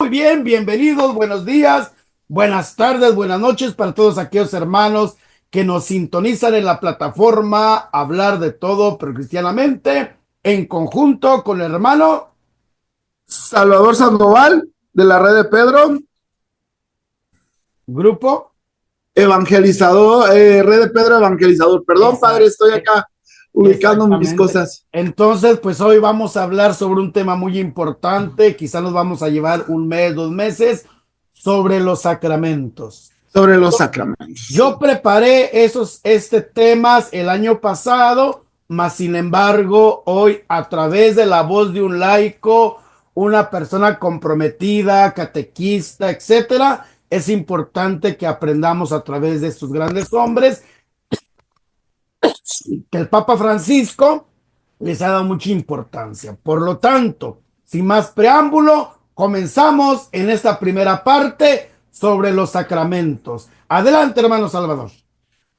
Muy bien, bienvenidos, buenos días, buenas tardes, buenas noches para todos aquellos hermanos que nos sintonizan en la plataforma Hablar de Todo, pero cristianamente, en conjunto con el hermano Salvador Sandoval, de la red de Pedro, grupo. evangelizador, red de Pedro evangelizador. Perdón, padre, estoy acá ubicando mis cosas. Entonces, pues hoy vamos a hablar sobre un tema muy importante, quizá nos vamos a llevar un mes, 2 meses, sobre los sacramentos. Sobre los sacramentos. Yo preparé temas el año pasado, mas sin embargo, hoy a través de la voz de un laico, una persona comprometida, catequista, etcétera, es importante que aprendamos a través de estos grandes hombres que el Papa Francisco les ha dado mucha importancia. Por lo tanto, sin más preámbulo, comenzamos en esta primera parte sobre los sacramentos. Adelante, hermano Salvador.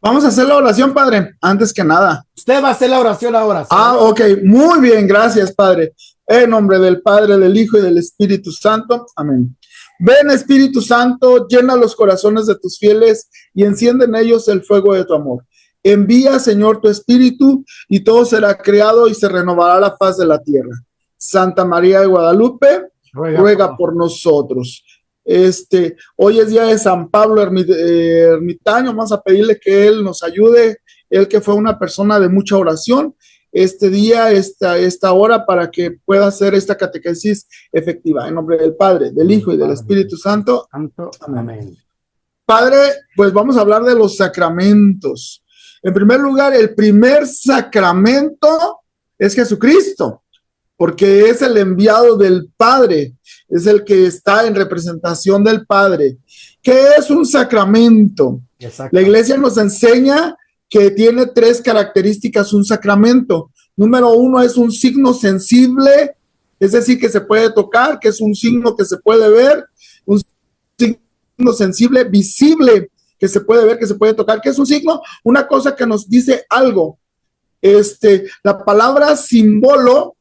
Vamos a hacer la oración, padre, antes que nada. Usted va a hacer la oración ahora. ¿Sí? Ok, muy bien, gracias, padre. En nombre del Padre, del Hijo y del Espíritu Santo. Amén. Ven, Espíritu Santo, llena los corazones de tus fieles y enciende en ellos el fuego de tu amor. Envía, Señor, tu Espíritu y todo será creado y se renovará la faz de la tierra. Santa María de Guadalupe, ruega por nosotros. Hoy es día de San Pablo Ermitaño. Vamos a pedirle que él nos ayude, él que fue una persona de mucha oración, este día, esta hora, para que pueda hacer esta catequesis efectiva. En nombre del Padre, del Hijo y del Espíritu Santo. Amén. Padre, pues vamos a hablar de los sacramentos. En primer lugar, el primer sacramento es Jesucristo, porque es el enviado del Padre, es el que está en representación del Padre. ¿Qué es un sacramento? La Iglesia nos enseña que tiene 3 características un sacramento. Número 1 es un signo sensible, es decir, que se puede tocar, que es un signo que se puede ver, un signo sensible, visible, que se puede ver, que se puede tocar. ¿Qué es un signo? Una cosa que nos dice algo. La palabra símbolo,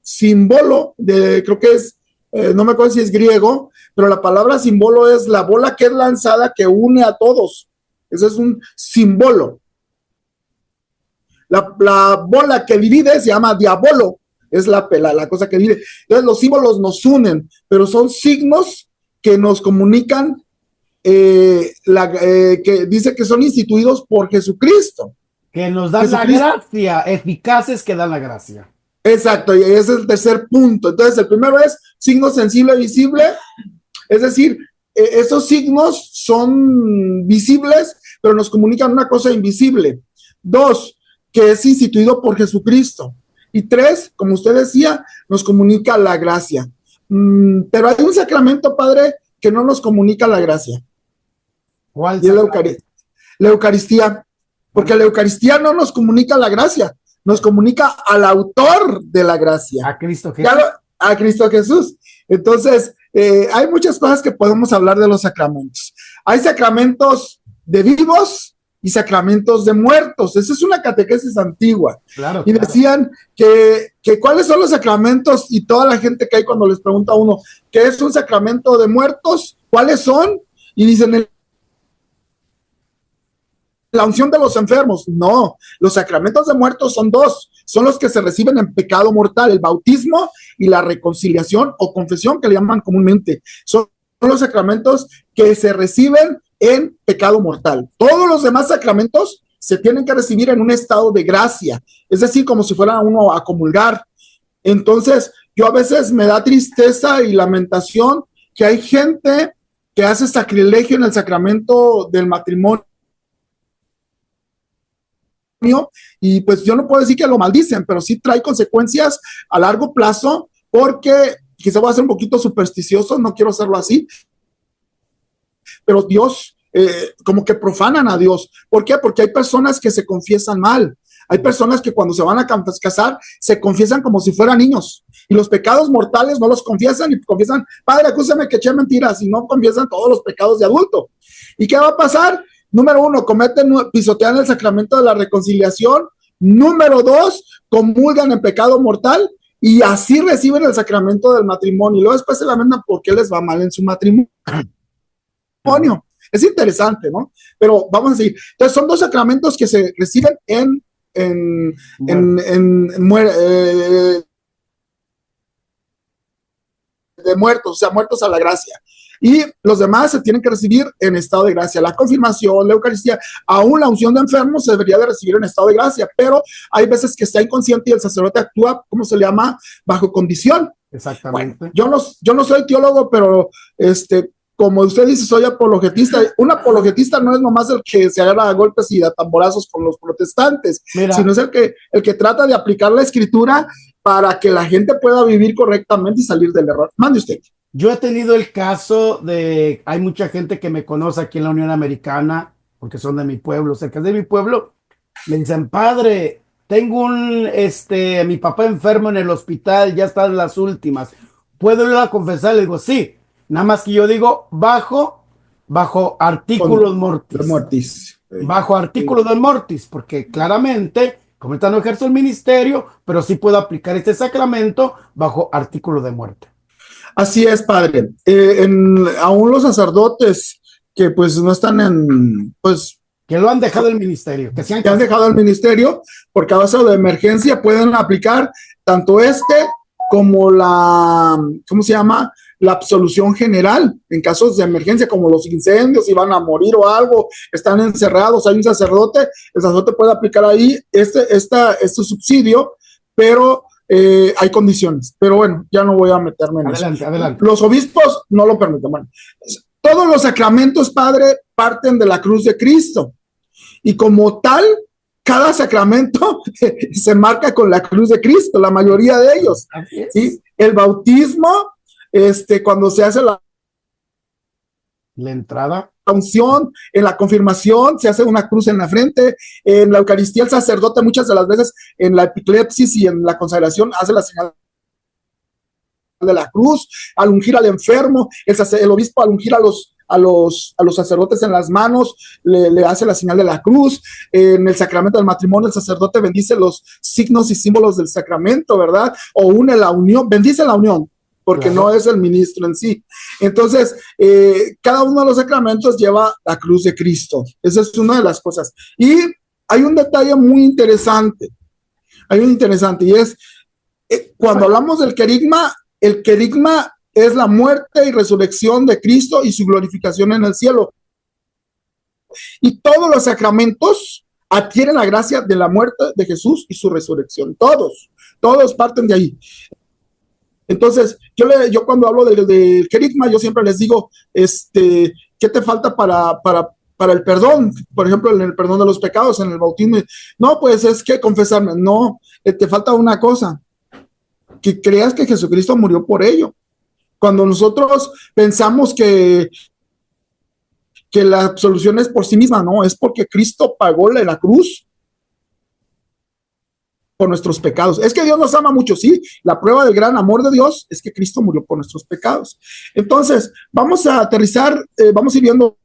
creo que es, no me acuerdo si es griego, pero la palabra símbolo es la bola que es lanzada que une a todos. Eso es un símbolo. La bola que divide se llama diabolo, es la cosa que divide. Entonces los símbolos nos unen, pero son signos que nos comunican, que dice que son instituidos por Jesucristo. Que nos dan la gracia, eficaces que dan la gracia. Exacto, y ese es el tercer punto. Entonces, el primero es signo sensible, visible, es decir, esos signos son visibles, pero nos comunican una cosa invisible. 2, que es instituido por Jesucristo. Y 3, como usted decía, nos comunica la gracia. Pero hay un sacramento, padre, que no nos comunica la gracia. ¿Cuál? Y es la Eucaristía. Porque la Eucaristía no nos comunica la gracia, nos comunica al autor de la gracia. A Cristo Jesús. A Cristo Jesús. Entonces, hay muchas cosas que podemos hablar de los sacramentos. Hay sacramentos de vivos y sacramentos de muertos. Esa es una catequesis antigua. Claro, y decían que cuáles son los sacramentos, y toda la gente que hay cuando les pregunta a uno, ¿qué es un sacramento de muertos? ¿Cuáles son? Y dicen, la unción de los enfermos. No, los sacramentos de muertos son 2, son los que se reciben en pecado mortal, el bautismo y la reconciliación o confesión, que le llaman comúnmente. Son los sacramentos que se reciben en pecado mortal. Todos los demás sacramentos se tienen que recibir en un estado de gracia, es decir, como si fuera uno a comulgar. Entonces, yo a veces me da tristeza y lamentación que hay gente que hace sacrilegio en el sacramento del matrimonio, y pues yo no puedo decir que lo maldicen, pero sí trae consecuencias a largo plazo, porque quizá voy a ser un poquito supersticioso, no quiero hacerlo así, pero Dios, como que profanan a Dios. ¿Por qué? Porque hay personas que se confiesan mal, hay personas que cuando se van a casar se confiesan como si fueran niños, y los pecados mortales no los confiesan, y confiesan, padre, acúsame que eché mentiras, y no confiesan todos los pecados de adulto. ¿Y qué va a pasar? Número 1, pisotean el sacramento de la reconciliación. Número 2, comulgan en pecado mortal. y así reciben el sacramento del matrimonio, y luego después se lamentan porque les va mal en su matrimonio. Es interesante, ¿no? Pero vamos a seguir. Entonces, son dos sacramentos que se reciben de muertos, o sea, muertos a la gracia. Y los demás se tienen que recibir en estado de gracia. La confirmación, la Eucaristía, aún la unción de enfermos se debería de recibir en estado de gracia, pero hay veces que está inconsciente y el sacerdote actúa, ¿cómo se le llama? Bajo condición. Exactamente. Bueno, yo no soy teólogo, pero como usted dice, soy apologetista. Un apologetista no es nomás el que se agarra a golpes y a tamborazos con los protestantes, sino es el que trata de aplicar la escritura para que la gente pueda vivir correctamente y salir del error. Mande usted. Yo he tenido el caso de, hay mucha gente que me conoce aquí en la Unión Americana, porque son de mi pueblo, cerca de mi pueblo, me dicen, padre, tengo mi papá enfermo en el hospital, ya está en las últimas, ¿puedo ir a confesar? Le digo, sí, nada más que yo digo, bajo artículos mortis. Bajo artículo del mortis, porque claramente, como ahorita no ejerzo el ministerio, pero sí puedo aplicar este sacramento bajo artículo de muerte. Así es, padre. Aún los sacerdotes que pues no están que lo han dejado el ministerio. Que han dejado el ministerio, por causa de emergencia, pueden aplicar tanto como ¿cómo se llama? La absolución general, en casos de emergencia, como los incendios, si van a morir o algo, están encerrados, hay un sacerdote, el sacerdote puede aplicar ahí este subsidio, pero hay condiciones. Pero bueno, ya no voy a meterme en eso. Adelante. Los obispos no lo permiten. Bueno, todos los sacramentos, padre, parten de la cruz de Cristo. Y como tal, cada sacramento se marca con la cruz de Cristo, la mayoría de ellos. ¿Sí? El bautismo, cuando se hace la entrada, la unción, en la confirmación se hace una cruz en la frente, en la Eucaristía el sacerdote muchas de las veces en la epiclepsis y en la consagración hace la señal de la cruz, al ungir al enfermo, el obispo al ungir a los sacerdotes en las manos le hace la señal de la cruz. En el sacramento del matrimonio el sacerdote bendice los signos y símbolos del sacramento, ¿verdad? O une la unión, bendice la unión, porque no es el ministro en sí. Entonces, cada uno de los sacramentos lleva la cruz de Cristo. Esa es una de las cosas. Y hay un detalle muy interesante. Y es, cuando hablamos del querigma, el querigma es la muerte y resurrección de Cristo y su glorificación en el cielo. Y todos los sacramentos adquieren la gracia de la muerte de Jesús y su resurrección. Todos parten de ahí. Entonces, yo cuando hablo del querigma, yo siempre les digo, ¿qué te falta para el perdón? Por ejemplo, en el perdón de los pecados, en el bautismo. No, pues es que confesarme. No, te falta una cosa, que creas que Jesucristo murió por ello. Cuando nosotros pensamos que la absolución es por sí misma, no, es porque Cristo pagó en la cruz por nuestros pecados. Es que Dios nos ama mucho, sí. La prueba del gran amor de Dios es que Cristo murió por nuestros pecados. Entonces, vamos a aterrizar, vamos a ir viendo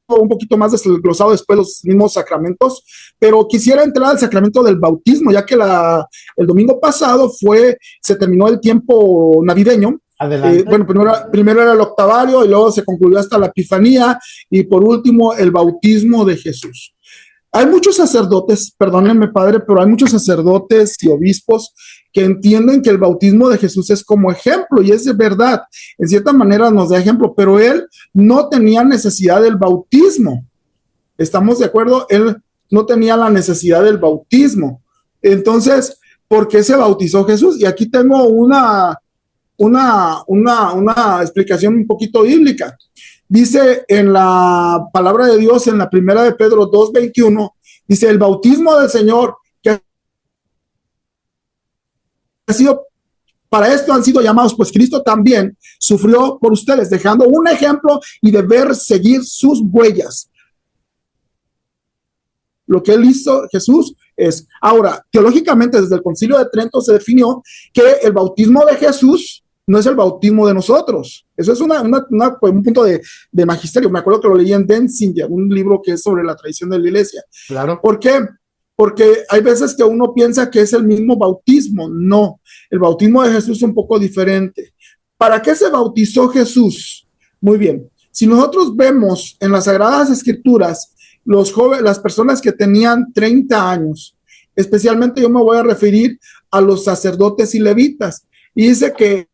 un poquito más desglosado después los mismos sacramentos, pero quisiera entrar al sacramento del bautismo, ya que el domingo pasado se terminó el tiempo navideño. Bueno, primero era el octavario y luego se concluyó hasta la Epifanía y por último el bautismo de Jesús. Hay muchos sacerdotes, perdónenme padre, pero hay muchos sacerdotes y obispos que entienden que el bautismo de Jesús es como ejemplo, y es de verdad, en cierta manera nos da ejemplo, pero él no tenía necesidad del bautismo. ¿Estamos de acuerdo? Él no tenía la necesidad del bautismo. Entonces, ¿por qué se bautizó Jesús? Y aquí tengo una explicación un poquito bíblica. Dice en la palabra de Dios, en la primera de Pedro 2:21, dice, el bautismo del Señor, que ha sido, para esto han sido llamados, pues Cristo también sufrió por ustedes, dejando un ejemplo y deber seguir sus huellas. Lo que él hizo, Jesús, es, ahora, teológicamente desde el Concilio de Trento se definió que el bautismo de Jesús no es el bautismo de nosotros. Eso es un punto de magisterio. Me acuerdo que lo leí en Denzinger, un libro que es sobre la tradición de la iglesia. Claro. ¿Por qué? porque hay veces que uno piensa que es el mismo bautismo. No, el bautismo de Jesús es un poco diferente. ¿Para qué se bautizó Jesús? Muy bien, si nosotros vemos en las Sagradas Escrituras, los jóvenes, las personas que tenían 30 años, especialmente yo me voy a referir a los sacerdotes y levitas, y dice que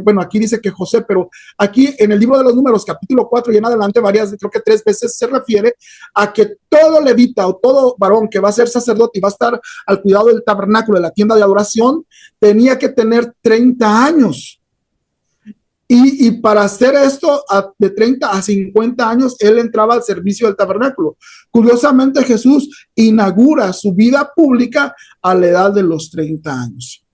bueno, aquí dice que José, pero aquí en el libro de los Números, capítulo 4 y en adelante, creo que 3 veces se refiere a que todo levita o todo varón que va a ser sacerdote y va a estar al cuidado del tabernáculo, de la tienda de adoración, tenía que tener 30 años. Y para hacer esto, de 30 a 50 años, él entraba al servicio del tabernáculo. Curiosamente, Jesús inaugura su vida pública a la edad de los 30 años.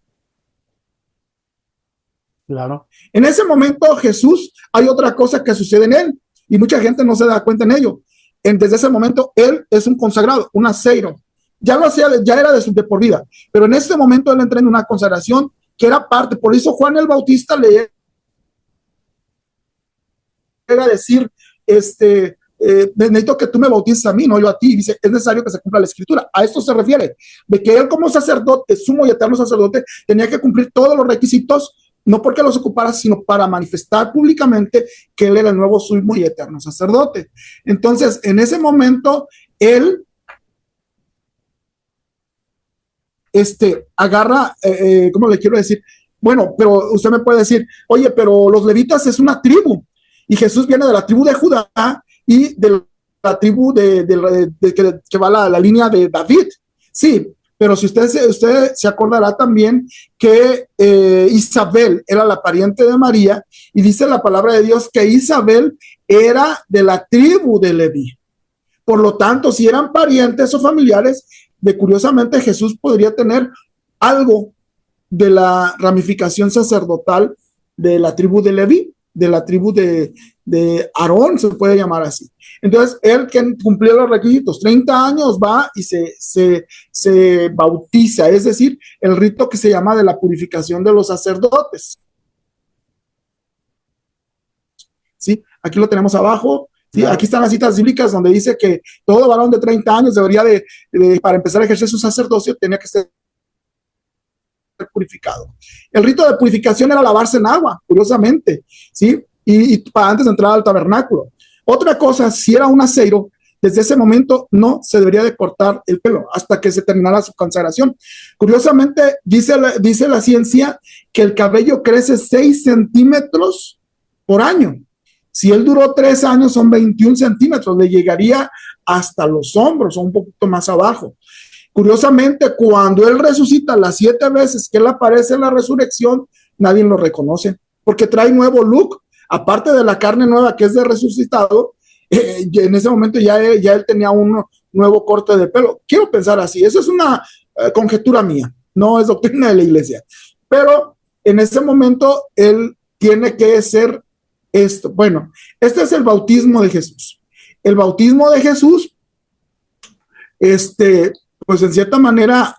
Claro. En ese momento Jesús, hay otra cosa que sucede en él y mucha gente no se da cuenta en ello. Desde ese momento él es un consagrado, un aseiro. Ya lo hacía, ya era de por vida, pero en este momento él entra en una consagración que era parte. Por eso Juan el Bautista le llega a decir, necesito que tú me bautices a mí, no yo a ti. Dice, es necesario que se cumpla la escritura. A esto se refiere, de que él como sacerdote, sumo y eterno sacerdote, tenía que cumplir todos los requisitos, no porque los ocupara, sino para manifestar públicamente que él era el nuevo sumo y eterno sacerdote. Entonces, en ese momento, él agarra, ¿cómo le quiero decir? Bueno, pero usted me puede decir, oye, pero los levitas es una tribu, y Jesús viene de la tribu de Judá y de la tribu que va la línea de David. Sí, pero si usted se acordará también que Isabel era la pariente de María, y dice la palabra de Dios que Isabel era de la tribu de Leví. Por lo tanto, si eran parientes o familiares, curiosamente Jesús podría tener algo de la ramificación sacerdotal de la tribu de Leví, de la tribu de Aarón, se puede llamar así. Entonces, él que cumplió los requisitos, 30 años, va y se bautiza, es decir, el rito que se llama de la purificación de los sacerdotes. ¿Sí? Aquí lo tenemos abajo. Sí, aquí están las citas bíblicas donde dice que todo varón de 30 años debería para empezar a ejercer su sacerdocio, tenía que ser purificado. El rito de purificación era lavarse en agua, curiosamente, ¿sí? Y para antes de entrar al tabernáculo. Otra cosa, si era un aseiro, desde ese momento no se debería de cortar el pelo hasta que se terminara su consagración. Curiosamente, dice la ciencia que el cabello crece 6 centímetros por año. Si él duró 3 años, son 21 centímetros, le llegaría hasta los hombros o un poquito más abajo. Curiosamente, cuando él resucita las 7 veces que él aparece en la resurrección, nadie lo reconoce, porque trae nuevo look, aparte de la carne nueva que es de resucitado. En ese momento ya él tenía un nuevo corte de pelo. Quiero pensar así, eso es una conjetura mía, no es doctrina de la iglesia, pero en ese momento él tiene que ser esto. Bueno, este es el bautismo de Jesús. El bautismo de Jesús, pues en cierta manera,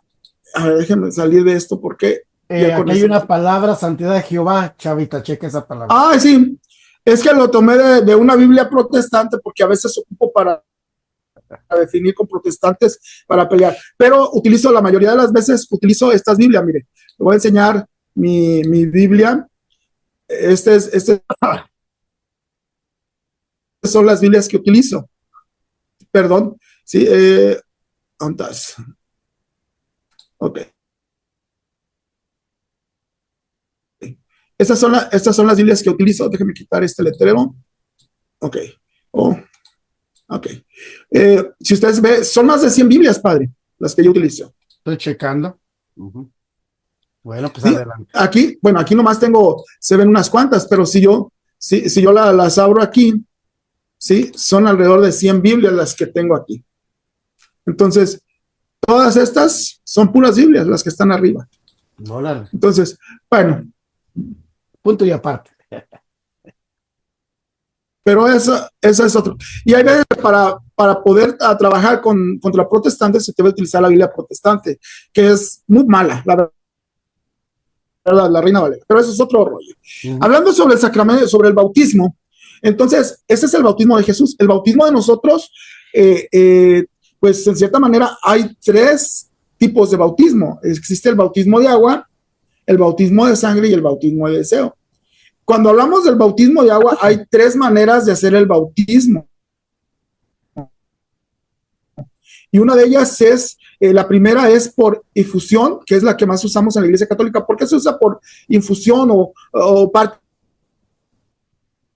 a ver, déjenme salir de esto porque aquí hay una palabra, santidad de Jehová, Chavita, cheque esa palabra. Ah, sí, es que lo tomé de una Biblia protestante porque a veces ocupo para definir con protestantes para pelear, pero la mayoría de las veces utilizo estas Biblias. Mire, le voy a enseñar mi Biblia. Son las Biblias que utilizo. Perdón, sí, ¿dónde estás? Ok. Estas son las Biblias que utilizo. Déjeme quitar este letrero. Ok. Ok. Si ustedes ven, son más de 100 Biblias, padre, las que yo utilizo. Estoy checando. Bueno, pues ¿sí? Adelante. Aquí nomás se ven unas cuantas, pero si yo las abro aquí, ¿sí? Son alrededor de 100 Biblias las que tengo aquí. Entonces, todas estas son puras Biblias, las que están arriba. Dólar. Entonces, bueno. Punto y aparte. Pero esa es otro. Y hay veces para poder trabajar contra protestantes se debe utilizar la Biblia protestante, que es muy mala, la verdad, la Reina Valera. Pero eso es otro rollo. Hablando sobre el sacramento, sobre el bautismo, entonces, ese es el bautismo de Jesús. El bautismo de nosotros, pues en cierta manera hay tres tipos de bautismo. Existe el bautismo de agua, el bautismo de sangre y el bautismo de deseo. Cuando hablamos del bautismo de agua, hay tres maneras de hacer el bautismo. Y una de ellas es, la primera es por infusión, que es la que más usamos en la Iglesia Católica. ¿Por qué se usa por infusión o parte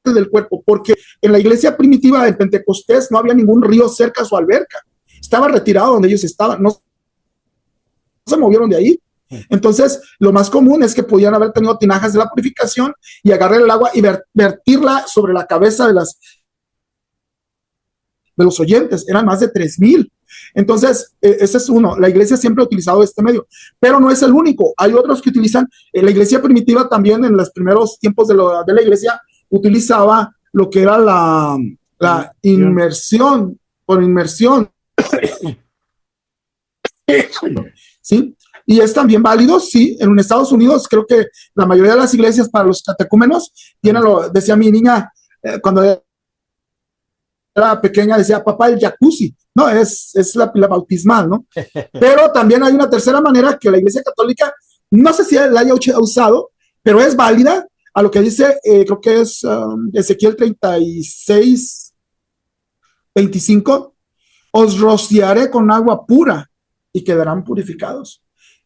del cuerpo? Porque en la iglesia primitiva de Pentecostés no había ningún río cerca a su alberca. Estaba retirado donde ellos estaban, no se movieron de ahí. Entonces, lo más común es que podían haber tenido tinajas de la purificación y agarrar el agua y vertirla sobre la cabeza de los oyentes. Eran más de 3,000. Entonces, ese es uno. La iglesia siempre ha utilizado este medio, pero no es el único. Hay otros que utilizan, la iglesia primitiva también en los primeros tiempos de la iglesia utilizaba lo que era la inmersión, por inmersión. ¿Sí? Y es también válido, sí. En Estados Unidos creo que la mayoría de las iglesias para los catecúmenos tienen, decía mi niña, cuando era pequeña, decía, papá, el jacuzzi. No, es la bautismal, ¿no? Pero también hay una tercera manera que la Iglesia Católica, no sé si la haya usado, pero es válida, a lo que dice, creo que es Ezequiel 36, 25, os rociaré con agua pura y quedarán purificados.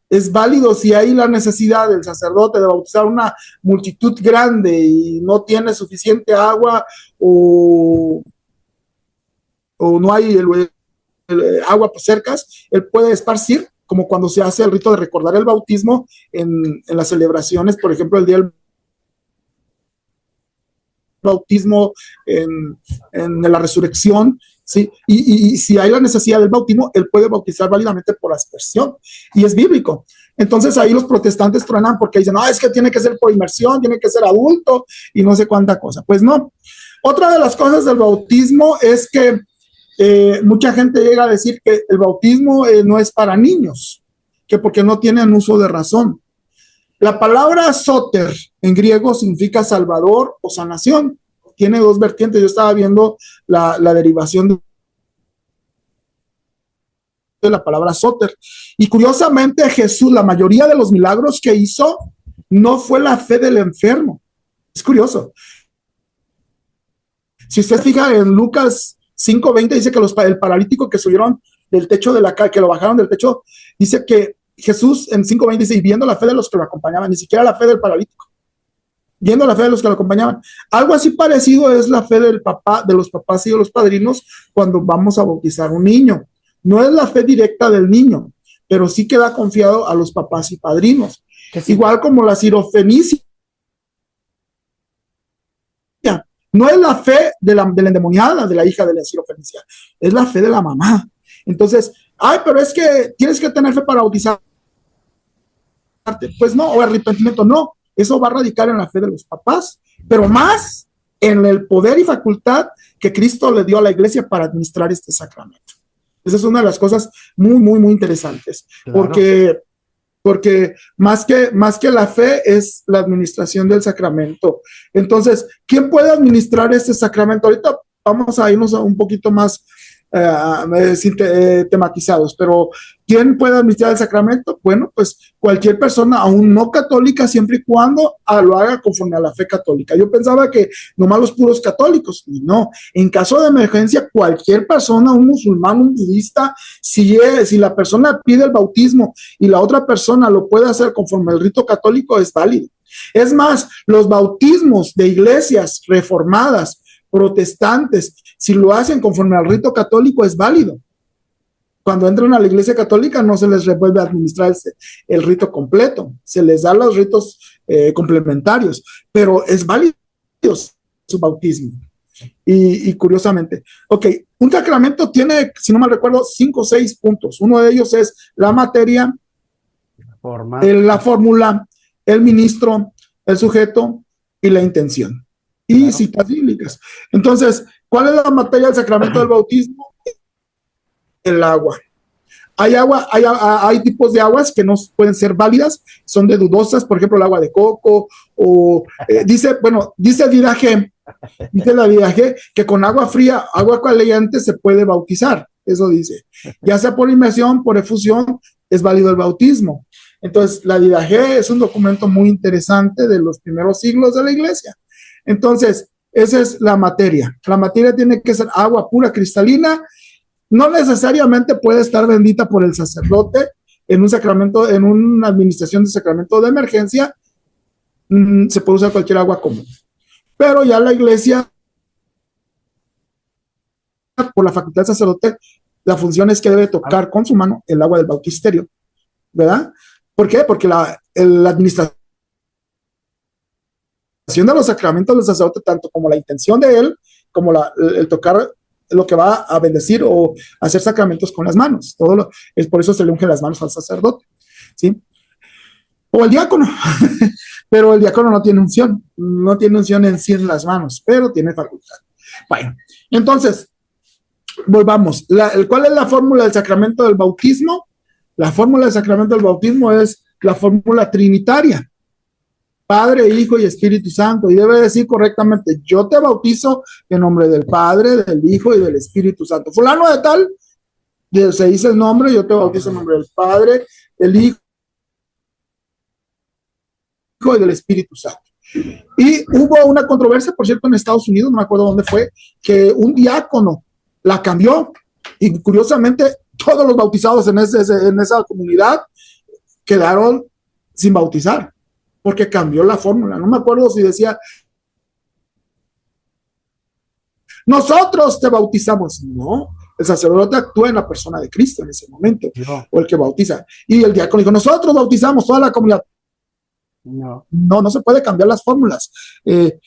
Es válido si hay la necesidad del sacerdote de bautizar una multitud grande y no tiene suficiente agua o no hay el agua cercas, él puede esparcir, como cuando se hace el rito de recordar el bautismo en las celebraciones, por ejemplo, el día del bautismo, en la resurrección, ¿sí? Y si hay la necesidad del bautismo, él puede bautizar válidamente por aspersión, y es bíblico. Entonces ahí los protestantes truenan porque dicen, no, es que tiene que ser por inmersión, tiene que ser adulto, y no sé cuánta cosa. Pues no. Otra de las cosas del bautismo es que mucha gente llega a decir que el bautismo no es para niños, que porque no tienen uso de razón. La palabra soter en griego significa salvador o sanación. Tiene dos vertientes. Yo estaba viendo la derivación de la palabra soter. Y curiosamente Jesús, la mayoría de los milagros que hizo, no fue la fe del enfermo. Es curioso. Si usted fija en Lucas 5:20, dice que el paralítico que subieron del techo de la casa, que lo bajaron del techo, dice que Jesús en 5:20 dice, y viendo la fe de los que lo acompañaban, ni siquiera la fe del paralítico, viendo la fe de los que lo acompañaban. Algo así parecido es la fe del papá, de los papás y de los padrinos cuando vamos a bautizar un niño. No es la fe directa del niño, pero sí queda confiado a los papás y padrinos. Igual como la sirofenicia. No es la fe de la endemoniada, de la hija de la sirofenicia, es la fe de la mamá. Entonces, pero es que tienes que tener fe para bautizarte. Pues no, o arrepentimiento, no. Eso va a radicar en la fe de los papás, pero más en el poder y facultad que Cristo le dio a la iglesia para administrar este sacramento. Esa es una de las cosas muy, muy, muy interesantes, claro. Porque más que la fe es la administración del sacramento. Entonces, ¿quién puede administrar este sacramento? Ahorita vamos a irnos un poquito más tematizados, pero ¿quién puede administrar el sacramento? Bueno, pues cualquier persona, aún no católica, siempre y cuando lo haga conforme a la fe católica. Yo pensaba que nomás los puros católicos, y no. En caso de emergencia, cualquier persona, un musulmán, un budista, si la persona pide el bautismo y la otra persona lo puede hacer conforme al rito católico, es válido. Es más, los bautismos de iglesias reformadas, protestantes, si lo hacen conforme al rito católico, es válido. Cuando entran a la iglesia católica no se les vuelve a administrar el rito completo, se les da los ritos complementarios, pero es válido su bautismo. Y curiosamente, un sacramento tiene, si no mal recuerdo, 5 o 6 puntos. Uno de ellos es la materia, la fórmula, el ministro, el sujeto y la intención. Y claro, citas bíblicas. Entonces, ¿cuál es la materia del sacramento del bautismo? El agua. Hay tipos de aguas que no pueden ser válidas, son de dudosas, por ejemplo, el agua de coco, o dice Didache Dice la viaje que con agua fría, agua caliente se puede bautizar. Eso dice. Ya sea por inmersión, por efusión, es válido el bautismo. Entonces, la Didache es un documento muy interesante de los primeros siglos de la iglesia. Entonces, esa es la materia. La materia tiene que ser agua pura, cristalina. No necesariamente puede estar bendita por el sacerdote en un sacramento, en una administración de sacramento de emergencia. Se puede usar cualquier agua común. Pero ya la iglesia, por la facultad del sacerdote, la función es que debe tocar con su mano el agua del bautisterio, ¿verdad? ¿Por qué? Porque la administración de los sacramentos del sacerdote, tanto como la intención de él, como el tocar lo que va a bendecir o hacer sacramentos con las manos. Es por eso se le unge las manos al sacerdote, ¿sí? O el diácono, pero el diácono no tiene unción en sí en las manos, pero tiene facultad. Bueno, entonces, volvamos. ¿Cuál es la fórmula del sacramento del bautismo? La fórmula del sacramento del bautismo es la fórmula trinitaria. Padre, Hijo y Espíritu Santo. Y debe decir correctamente, yo te bautizo en nombre del Padre, del Hijo y del Espíritu Santo. Fulano de tal, se dice el nombre, yo te bautizo en nombre del Padre, del Hijo y del Espíritu Santo. Y hubo una controversia, por cierto, en Estados Unidos, no me acuerdo dónde fue, que un diácono la cambió y curiosamente todos los bautizados en esa comunidad quedaron sin bautizar porque cambió la fórmula. No me acuerdo si decía, nosotros te bautizamos. No, el sacerdote actúa en la persona de Cristo en ese momento, o el que bautiza. Y el diácono dijo, nosotros bautizamos toda la comunidad. No se puede cambiar las fórmulas.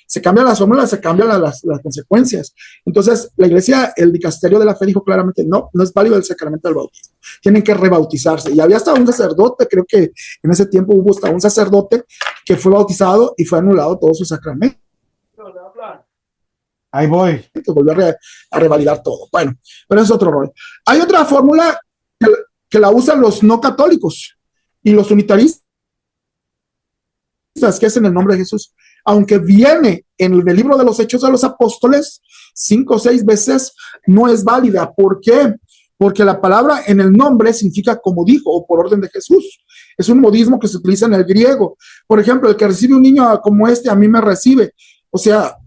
Se cambian las fórmulas, se cambian las consecuencias. Entonces, la iglesia, el dicasterio de la fe dijo claramente, no es válido el sacramento del bautismo. Tienen que rebautizarse. Y había hasta un sacerdote, creo que en ese tiempo hubo hasta un sacerdote que fue bautizado y fue anulado todo su sacramento. Ahí voy. Volvió a revalidar todo. Bueno, pero es otro rol. Hay otra fórmula que la usan los no católicos y los unitaristas, que es en el nombre de Jesús, aunque viene en el libro de los Hechos de los Apóstoles 5 o 6 veces, no es válida. ¿Por qué? Porque la palabra en el nombre significa como dijo o por orden de Jesús. Es un modismo que se utiliza en el griego. Por ejemplo, el que recibe un niño como este, a mí me recibe. O sea,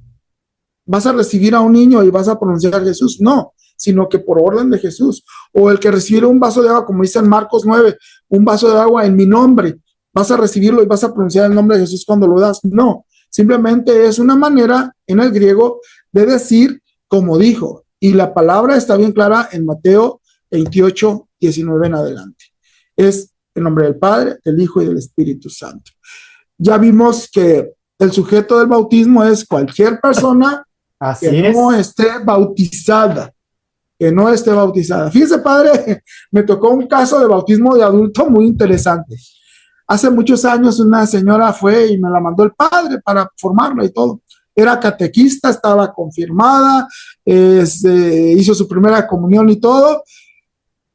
vas a recibir a un niño y vas a pronunciar a Jesús. No, sino que por orden de Jesús. O el que recibe un vaso de agua, como dice en Marcos 9, un vaso de agua en mi nombre. Vas a recibirlo y vas a pronunciar el nombre de Jesús cuando lo das. No, simplemente es una manera en el griego de decir como dijo. Y la palabra está bien clara en Mateo 28, 19 en adelante. Es en nombre del Padre, del Hijo y del Espíritu Santo. Ya vimos que el sujeto del bautismo es cualquier persona que no esté bautizada. Que no esté bautizada. Fíjese, padre, me tocó un caso de bautismo de adulto muy interesante. Hace muchos años una señora fue y me la mandó el padre para formarla y todo. Era catequista, estaba confirmada, hizo su primera comunión y todo,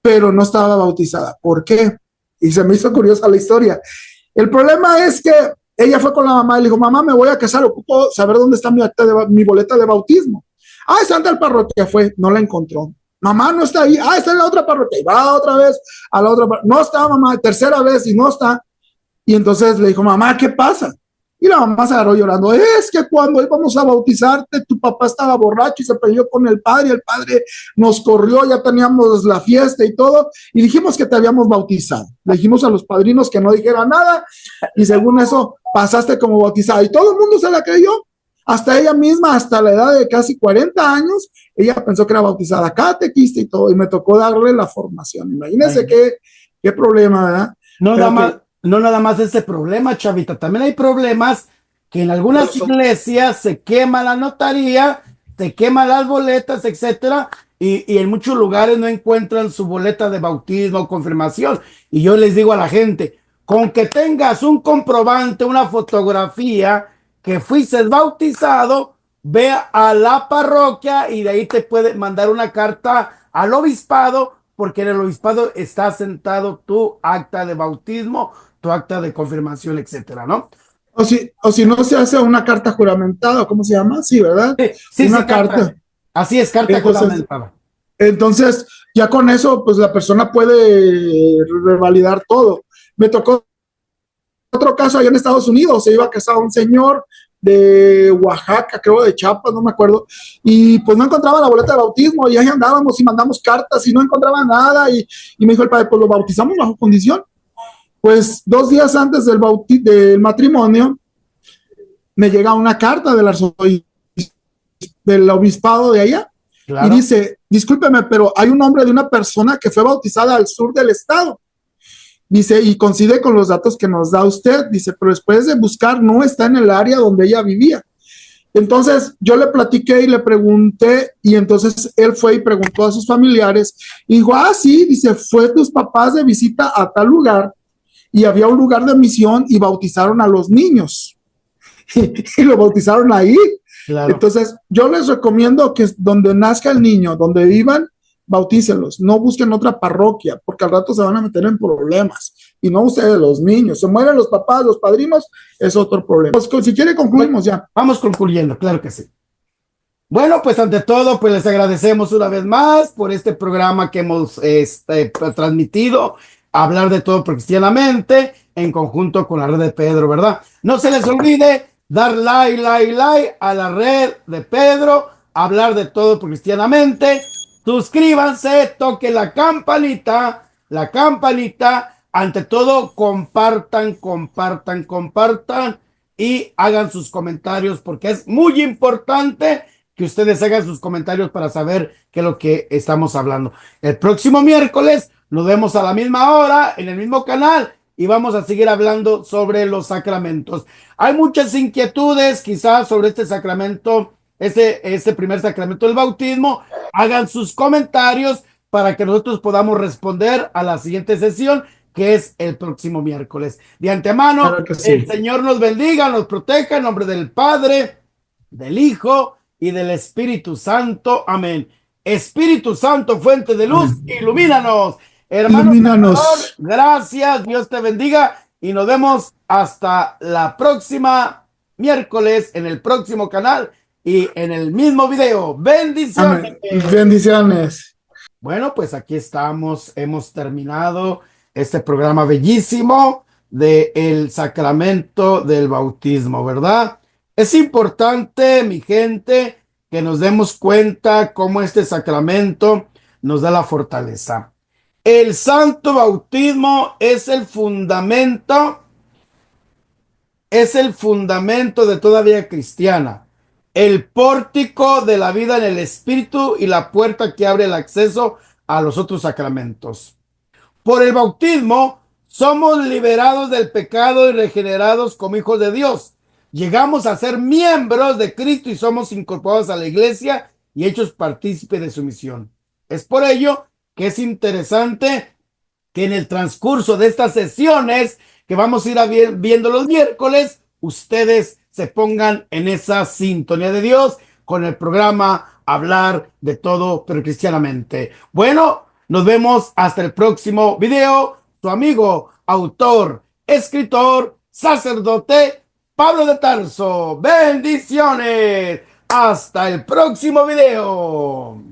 pero no estaba bautizada. ¿Por qué? Y se me hizo curiosa la historia. El problema es que ella fue con la mamá y le dijo, mamá, me voy a casar, ocupo saber dónde está mi boleta de bautismo. Ah, está en tal parroquia, fue, no la encontró. Mamá, no está ahí. Ah, está en la otra parroquia. Y va otra vez a la otra parroquia. No está, mamá, tercera vez y no está. Y entonces le dijo, mamá, ¿qué pasa? Y la mamá se agarró llorando. Es que cuando íbamos a bautizarte, tu papá estaba borracho y se peleó con el padre nos corrió, ya teníamos la fiesta y todo, y dijimos que te habíamos bautizado. Le dijimos a los padrinos que no dijeran nada, y según eso, pasaste como bautizada. Y todo el mundo se la creyó. Hasta ella misma, hasta la edad de casi 40 años, ella pensó que era bautizada, catequista y todo, y me tocó darle la formación. Imagínense qué problema, ¿verdad? No nada más ese problema, Chavita, también hay problemas que en algunas iglesias se quema la notaría, se queman las boletas, etcétera, y en muchos lugares no encuentran su boleta de bautismo o confirmación. Y yo les digo a la gente, con que tengas un comprobante, una fotografía que fuiste bautizado, ve a la parroquia y de ahí te puede mandar una carta al obispado, porque en el obispado está sentado tu acta de bautismo, tu acta de confirmación, etcétera, ¿no? O si no se hace una carta juramentada, ¿cómo se llama? Sí, ¿verdad? Sí, sí, sí, Una carta. así es, carta Entonces, juramentada. entonces, ya con eso, pues la persona puede revalidar todo. Me tocó otro caso allá en Estados Unidos, se iba a casar un señor de Oaxaca, creo de Chiapas, no me acuerdo, y pues no encontraba la boleta de bautismo, y ahí andábamos y mandamos cartas y no encontraba nada, y me dijo el padre, pues lo bautizamos bajo condición. Pues 2 días antes del matrimonio, me llega una carta del obispado de allá, y Claro, dice, discúlpeme, pero hay un nombre de una persona que fue bautizada al sur del estado. Dice, y coincide con los datos que nos da usted. Dice, pero después de buscar, no está en el área donde ella vivía. Entonces yo le platiqué y le pregunté, y entonces él fue y preguntó a sus familiares, y dijo, ah, sí, dice, fue tus papás de visita a tal lugar, y había un lugar de misión y bautizaron a los niños, y lo bautizaron ahí. claro. Entonces, yo les recomiendo que donde nazca el niño, donde vivan, bautícenlos. No busquen otra parroquia, porque al rato se van a meter en problemas. Y no ustedes, los niños. Se mueren los papás, los padrinos, es otro problema. Pues, si quiere, Bueno, concluimos ya. vamos concluyendo, claro que sí. Bueno, pues ante todo, pues les agradecemos una vez más por este programa que hemos transmitido, hablar de todo cristianamente, en conjunto con la red de Pedro, ¿verdad? No se les olvide dar like a la red de Pedro, hablar de todo cristianamente. Suscríbanse, toquen la campanita. Ante todo, compartan y hagan sus comentarios porque es muy importante que ustedes hagan sus comentarios para saber qué es lo que estamos hablando. El próximo miércoles nos vemos a la misma hora en el mismo canal y vamos a seguir hablando sobre los sacramentos. Hay muchas inquietudes quizás sobre este sacramento, este primer sacramento del bautismo. Hagan sus comentarios para que nosotros podamos responder a la siguiente sesión, que es el próximo miércoles. De antemano, Claro que el sí. Señor nos bendiga, nos proteja en nombre del Padre, del Hijo y del Espíritu Santo. Amén. Espíritu Santo, fuente de luz, Amén. ilumínanos. Hermano Salvador, Ilumínanos. gracias, Dios te bendiga y nos vemos hasta la próxima miércoles en el próximo canal y en el mismo video. Bendiciones. Amén. Bendiciones. Bueno, pues aquí estamos, hemos terminado este programa bellísimo de el sacramento del bautismo, ¿verdad? Es importante, mi gente, que nos demos cuenta cómo este sacramento nos da la fortaleza. El santo bautismo es el fundamento de toda vida cristiana, el pórtico de la vida en el Espíritu y la puerta que abre el acceso a los otros sacramentos. Por el bautismo somos liberados del pecado y regenerados como hijos de Dios. Llegamos a ser miembros de Cristo y somos incorporados a la iglesia y hechos partícipes de su misión. Es por ello que es interesante que en el transcurso de estas sesiones que vamos a ir viendo los miércoles, ustedes se pongan en esa sintonía de Dios con el programa Hablar de todo, pero cristianamente. Bueno, nos vemos hasta el próximo video. Su amigo, autor, escritor, sacerdote, Pablo de Tarso. Bendiciones. Hasta el próximo video.